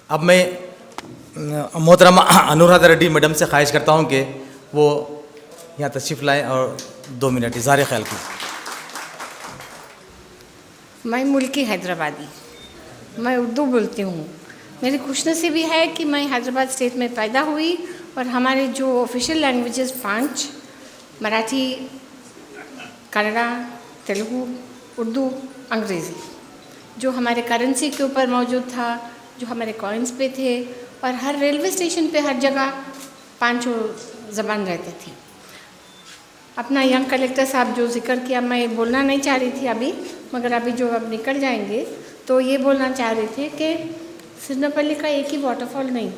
अब मैं मोहतरमा अनुराधा रेड्डी मैडम से ख्वाहिश करता हूँ कि वो यहाँ तशरीफ़ लाएँ और 2 मिनट इज़हार ख्याल की। मैं मुल्की हैदराबादी, मैं उर्दू बोलती हूँ। मेरी खुशनसीबी है कि मैं हैदराबाद स्टेट में पैदा हुई और हमारे जो ऑफिशियल लैंग्वेजेस 5 मराठी, कन्नड़ा, तेलुगु, उर्दू, अंग्रेज़ी, जो हमारे करेंसी के ऊपर मौजूद था, जो हमारे कॉइन्स पे थे और हर रेलवे स्टेशन पे हर जगह 5 ज़बान रहती थी। अपना यंग कलेक्टर साहब जो जिक्र किया, मैं बोलना नहीं चाह रही थी अभी, मगर अभी जो अब निकल जाएंगे तो ये बोलना चाह रहे थे कि सिरनापल्ली का एक ही वाटरफॉल नहीं,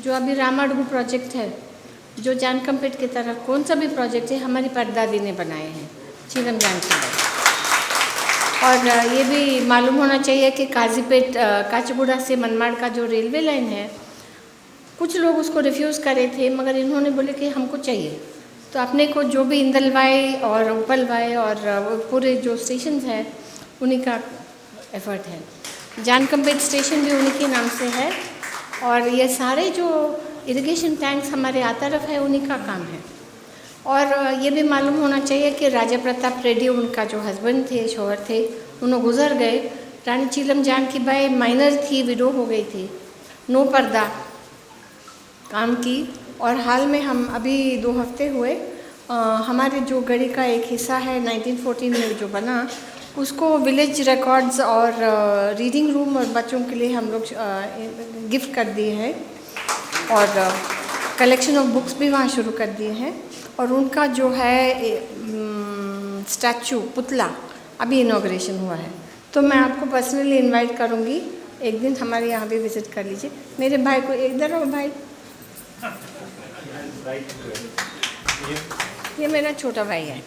जो अभी रामाडगू प्रोजेक्ट है, जो जानकमपेट की तरह कौन सा भी प्रोजेक्ट है, हमारी परदादी ने बनाए हैं, चीलम जानकी। और ये भी मालूम होना चाहिए कि काजीपेट काचीगुड़ा से मनमाड़ का जो रेलवे लाइन है, कुछ लोग उसको रिफ्यूज़ करे थे, मगर इन्होंने बोले कि हमको चाहिए। तो अपने को जो भी इंदलवाई और उपलवाई और पूरे जो स्टेशन हैं उन्हीं का एफर्ट है। जानकमपेट स्टेशन भी उन्हीं के नाम से है और ये सारे जो इरिगेशन टैंक्स हमारे आतरफ है उन्हीं का काम है। और ये भी मालूम होना चाहिए कि राजा प्रताप रेड्डी उनका जो हस्बैंड थे, शौहर थे, उन्होंने गुजर गए। रानी चीलम जानकी बाई माइनर थी, विडो हो गई थी, नो पर्दा काम की। और हाल में हम अभी 2 हफ्ते हुए हमारे जो गढ़ी का एक हिस्सा है 1914 में जो बना, उसको विलेज रिकॉर्ड्स और रीडिंग रूम और बच्चों के लिए हम लोग गिफ्ट कर दिए हैं और कलेक्शन ऑफ बुक्स भी वहाँ शुरू कर दिए हैं। और उनका जो है स्टैचू, पुतला, अभी इनॉग्रेशन हुआ है। तो मैं आपको पर्सनली इनवाइट करूँगी, एक दिन हमारे यहाँ भी विज़िट कर लीजिए। मेरे भाई को इधर हो भाई, ये मेरा छोटा भाई है।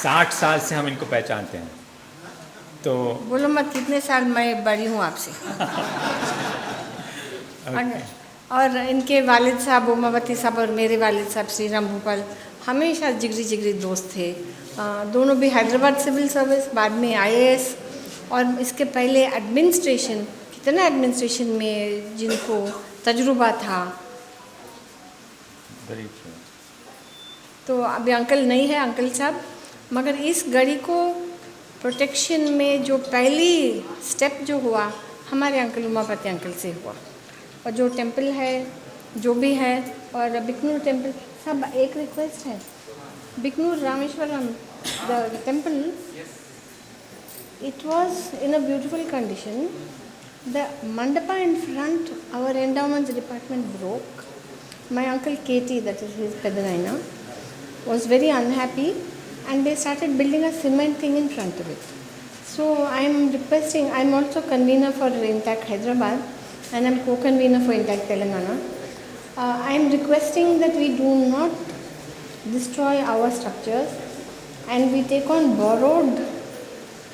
60 साल से हम इनको पहचानते हैं, तो बोलो मत कितने साल मैं बड़ी हूँ आपसे। और इनके वालिद साहब उमावती साहब और मेरे वालिद साहब श्री राम भोपाल हमेशा जिगरी दोस्त थे। दोनों भी हैदराबाद सिविल सर्विस, बाद में IAS, और इसके पहले एडमिनिस्ट्रेशन, कितना एडमिनिस्ट्रेशन में जिनको तजुर्बा था। तो अभी अंकल नहीं है अंकल साहब, मगर इस गढ़ी को प्रोटेक्शन में जो पहली स्टेप जो हुआ हमारे अंकल उमापति अंकल से हुआ। और जो टेंपल है जो भी है, और बिकनूर टेंपल, सब एक रिक्वेस्ट है, Bhiknoor Rameshwaram the temple, it was in a beautiful condition. The mandapa in front, our endowments department broke. My uncle Katie, that is his Pedanaina, was very unhappy and they started building a cement thing in front of it. So I am requesting, I am also convener for Intact Hyderabad and I am co-convener for Intact Telangana. I am requesting that we do not destroy our structures and we take on borrowed,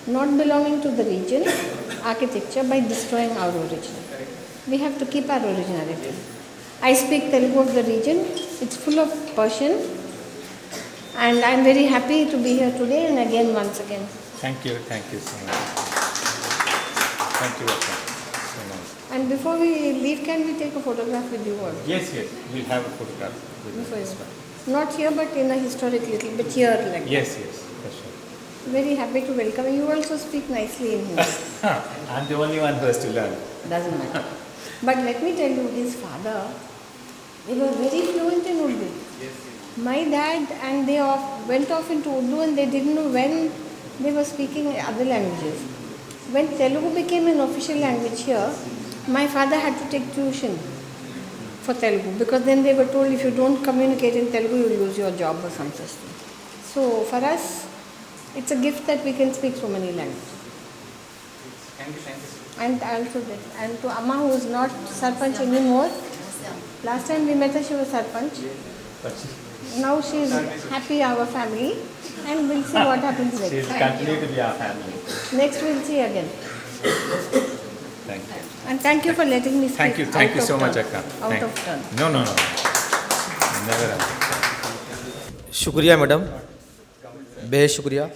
not belonging to the region, architecture by destroying our original. We have to keep our originality. I speak Telugu of the region, it's full of Persian, and I am very happy to be here today and again once again. thank you so much. Thank you so much. And before we leave, can we take a photograph with you all? Yes, we'll have a photograph with Before you. you. Not here, but in a historic little bit here like. Yes, for sure. Very happy to welcome you. You also speak nicely in Hindi. I'm the only one who has to learn. Doesn't matter. But let me tell you, his father, they were very fluent in Urdu. My dad and they went off into Urdu and they didn't know when they were speaking other languages. When Telugu became an official language here, my father had to take tuition for Telugu because then they were told if you don't communicate in Telugu, you will lose your job or something. So for us, it's a gift that we can speak so many languages. Thank you. And also that, and to Amma who is not Sarpanch anymore. Last time we met her, she was Sarpanch. Now she is happy our family, and we'll see what happens next. She'll continue to be our family. Next we'll see again. Thank you. And thank you for letting me speak. Thank you so much, Akka. Out of turn. No. Never. शुक्रिया madam, बेहद शुक्रिया।